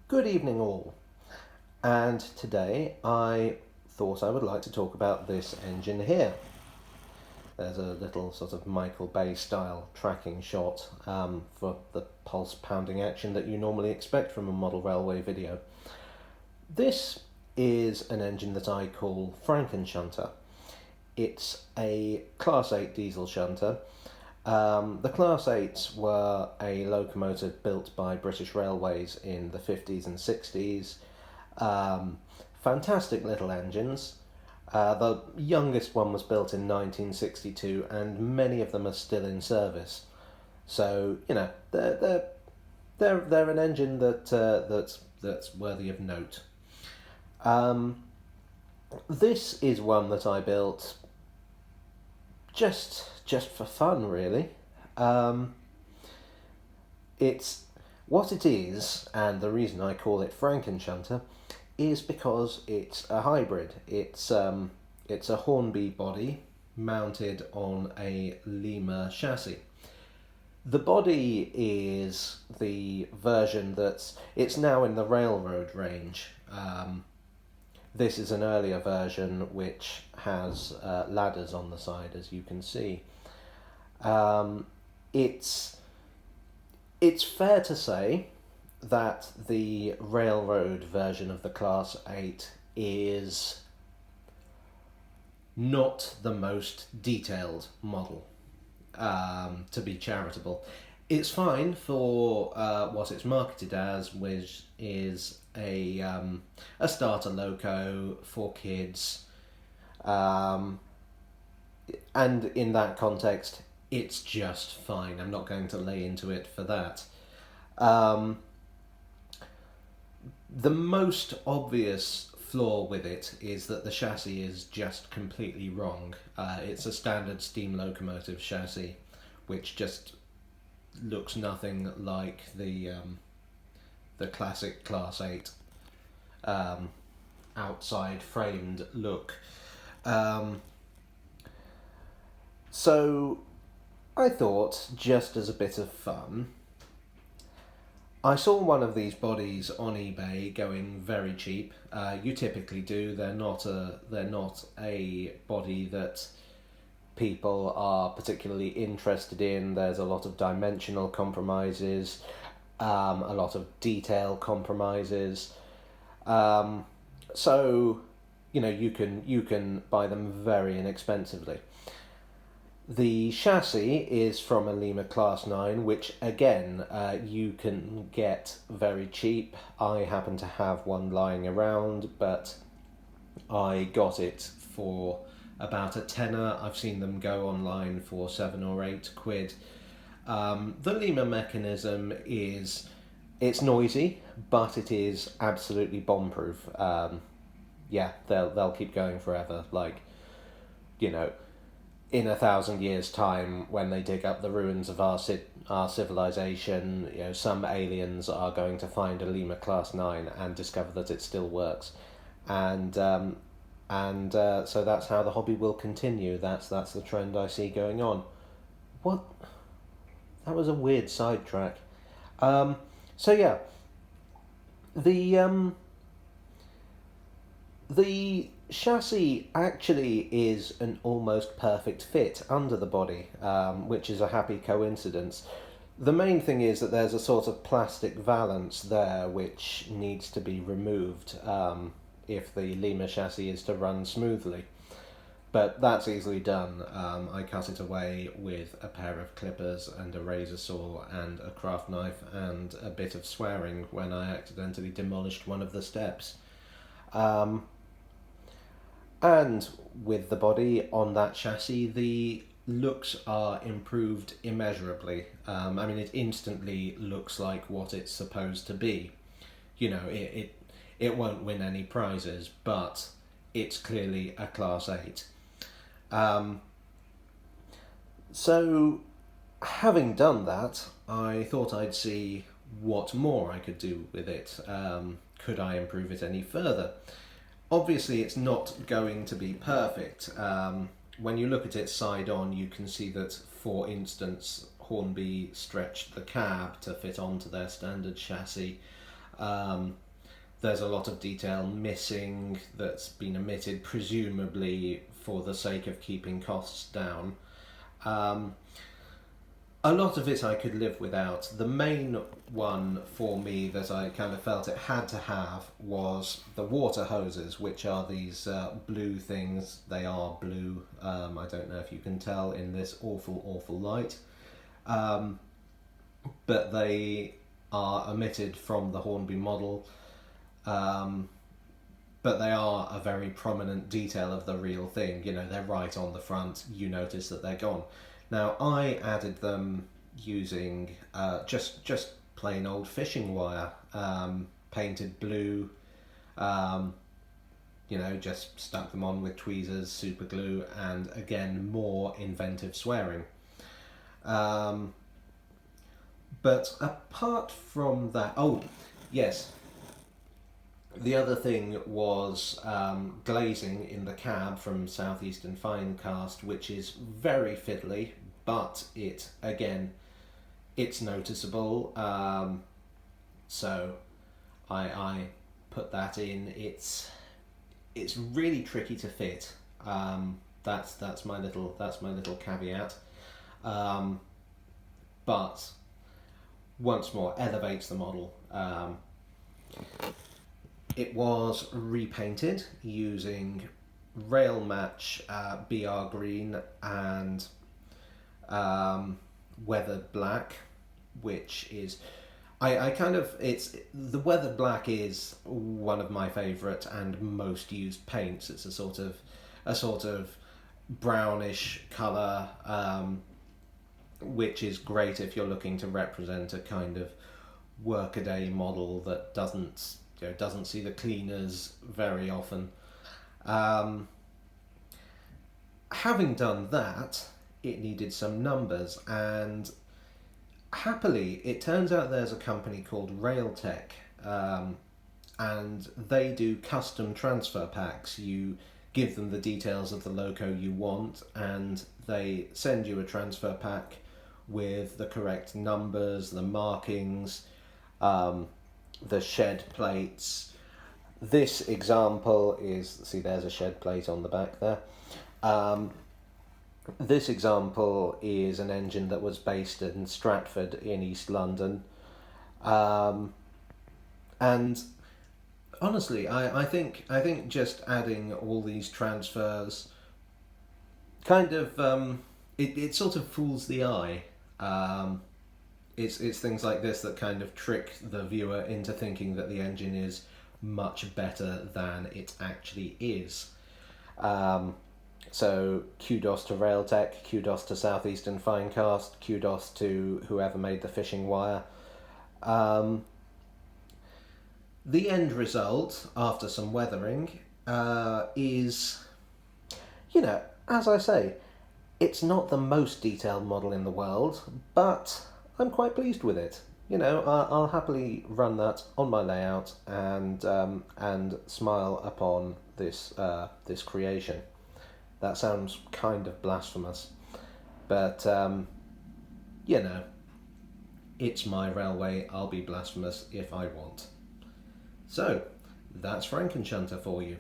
Good evening all, and today I thought I would like to talk about this engine here. There's a little sort of Michael Bay style tracking shot for the pulse pounding action that you normally expect from a model railway video. This is an engine that I call Frankenshunter. It's a Class 8 diesel shunter. The Class 8s were a locomotive built by British Railways in the 50s and 60s. Fantastic little engines. The youngest one was built in 1962, and many of them are still in service. So they're an engine that's worthy of note. This is one that I built just for fun, really. It's what it is, and the reason I call it Frankenshunter is because it's a hybrid. It's a Hornby body mounted on a Lima chassis. The body is the version it's now in the railroad range. This is an earlier version which has ladders on the side, as you can see. It's fair to say that the railroad version of the Class 8 is not the most detailed model, to be charitable. It's fine for what it's marketed as, which is a starter loco for kids, and in that context, it's just fine. I'm not going to lay into it for that. The most obvious flaw with it is that the chassis is just completely wrong. It's a standard steam locomotive chassis, which just looks nothing like the classic Class 8 outside framed look. So I thought, just as a bit of fun, I saw one of these bodies on eBay going very cheap. You typically do. They're not a body that people are particularly interested in. There's a lot of dimensional compromises, a lot of detail compromises. So you can buy them very inexpensively. The chassis is from a Lima Class 9, which again you can get very cheap. I happen to have one lying around, but I got it for about a tenner. I've seen them go online for £7 or £8. The Lima mechanism it's noisy, but it is absolutely bomb-proof. They'll keep going forever. In 1,000 years' time, when they dig up the ruins of our civilization, some aliens are going to find a Lima Class 9 and discover that it still works, and so that's how the hobby will continue. That's the trend I see going on. What? That was a weird sidetrack. The chassis actually is an almost perfect fit under the body, which is a happy coincidence. The main thing is that there's a sort of plastic valance there which needs to be removed if the Lima chassis is to run smoothly. But that's easily done. I cut it away with a pair of clippers and a razor saw and a craft knife and a bit of swearing when I accidentally demolished one of the steps. And with the body on that chassis, the looks are improved immeasurably. It instantly looks like what it's supposed to be. It won't win any prizes, but it's clearly a Class 8. So, having done that, I thought I'd see what more I could do with it. Could I improve it any further? Obviously, it's not going to be perfect. When you look at it side on, you can see that, for instance, Hornby stretched the cab to fit onto their standard chassis. There's a lot of detail missing that's been omitted, presumably for the sake of keeping costs down. A lot of it I could live without. The main one for me that I kind of felt it had to have was the water hoses, which are these blue things. They are blue. I don't know if you can tell in this awful light. But they are omitted from the Hornby model. But they are a very prominent detail of the real thing. You know, they're right on the front. You notice that they're gone. Now, I added them using just plain old fishing wire, painted blue. You know, just stuck them on with tweezers, super glue, and again, more inventive swearing. But apart from that, oh, yes, the other thing was glazing in the cab from Southeastern Finecast, which is very fiddly, but it's noticeable. So I put that in. It's really tricky to fit. That's my little caveat. But once more, elevates the model. It was repainted using rail match BR green and weathered black, which is the weathered black is one of my favourite and most used paints. It's a sort of brownish colour, which is great if you're looking to represent a kind of workaday model that doesn't see the cleaners very often. Having done that, it needed some numbers, and happily, it turns out there's a company called Railtech, and they do custom transfer packs. You give them the details of the loco you want, and they send you a transfer pack with the correct numbers, the markings, the shed plates. This example is, see, there's a shed plate on the back there. This example is an engine that was based in Stratford in East London. And honestly, I think just adding all these transfers kind of it sort of fools the eye. It's things like this that kind of trick the viewer into thinking that the engine is much better than it actually is. So kudos to Railtech, kudos to Southeastern Finecast, kudos to whoever made the fishing wire. The end result, after some weathering, is, as I say, it's not the most detailed model in the world, but I'm quite pleased with it. I'll happily run that on my layout and smile upon this creation. That sounds kind of blasphemous, but it's my railway. I'll be blasphemous if I want. So that's Frankenshunter for you.